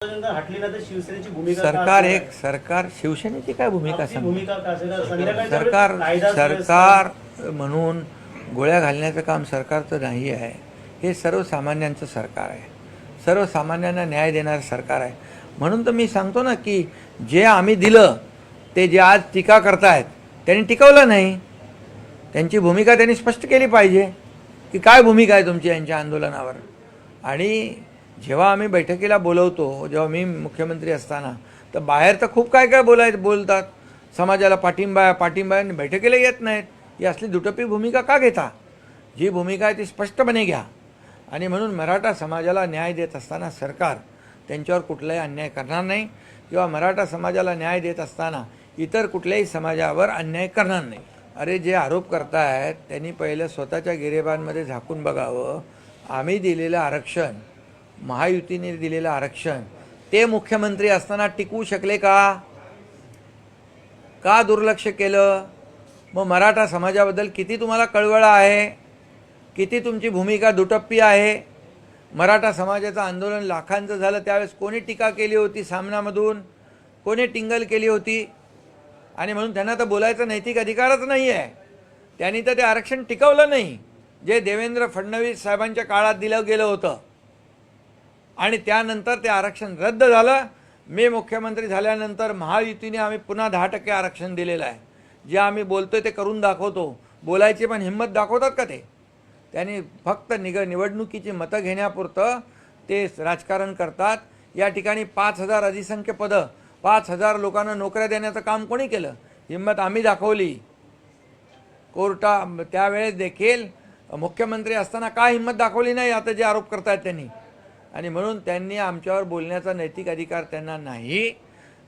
हटली ना तर शिवसेनेची भूमिका सरकार एक सरकार शिवसेनेची काय भूमिका आपली सांग भूमिका का असेल? संध्याकाळच्या वेळेस सरकार कायदा सरकार म्हणून गोळ्या घालण्याचं काम सरकारचं नाही आहे. हे सर्वसामान्यांचं सरकार आहे. सर्वसामान्यांना न्याय देणारं सरकार आहे. म्हणून तर मी सांगतो ना की जे आम्ही दिलं ते जे आज टीका करतायत त्यांनी टिकवलं नाही. त्यांची भूमिका त्यांनी स्पष्ट केली पाहिजे की काय भूमिका आहे तुमची यांच्या आंदोलनावर. आणि जेव्हा आम्ही बैठकीला बोलवतो, जेव्हा मी मुख्यमंत्री असताना, तर बाहेर तर खूप काय काय बोलतात. समाजाला पाठिंबा आहे, बैठकीला येत नाहीत. ही असली दुटप्पी भूमिका का घेता? जी भूमिका आहे ती स्पष्टपणे घ्या. आणि म्हणून मराठा समाजाला न्याय देत असताना सरकार त्यांच्यावर कुठलाही अन्याय करणार नाही किंवा मराठा समाजाला न्याय देत असताना इतर कुठल्याही समाजावर अन्याय करणार नाही. अरे जे आरोप करतायत त्यांनी पहिलं स्वतःच्या गिरेबांमध्ये झाकून बघावं. आम्ही दिलेलं आरक्षण, महायुतीने दिलेलं आरक्षण ते मुख्यमंत्री असताना टिकवू शकले का? का दुर्लक्ष केलं? मग मराठा समाजाबद्दल किती तुम्हाला कळवळा आहे? किती तुमची भूमिका दुटप्पी आहे? मराठा समाजाचं आंदोलन लाखांचं झालं त्यावेळेस कोणी टीका केली होती सामनामधून? कोणी टिंगल केली होती? आणि म्हणून त्यांना तर बोलायचा नैतिक अधिकारच नाही आहे. त्यांनी तर ते आरक्षण टिकवलं नाही जे देवेंद्र फडणवीस साहेबांच्या काळात दिलं गेलं होतं. आणि त्यानंतर ते आरक्षण रद्द झालं. मी मुख्यमंत्री झाल्यानंतर महायुतीने आम्ही पुन्हा 10% आरक्षण दिलेलं आहे. जे आम्ही बोलतोय ते करून दाखवतो. बोलायची पण हिंमत दाखवतात का ते? त्यांनी फक्त निवडणुकीची मतं घेण्यापुरतं ते राजकारण करतात. या ठिकाणी 5,000 अधिसंख्य पदं, 5,000 लोकांना नोकऱ्या देण्याचं काम कोणी केलं? हिंमत आम्ही दाखवली. त्यावेळेस देखील मुख्यमंत्री असताना काय हिंमत दाखवली नाही आता जे आरोप करतायत त्यांनी. आणि म्हणून त्यांनी आमच्यावर बोलण्याचा नैतिक अधिकार त्यांना नाही.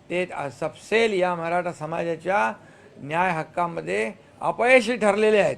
ते सपसेल या मराठा समाजाच्या न्याय हक्कामध्ये अपयशी ठरलेले आहेत.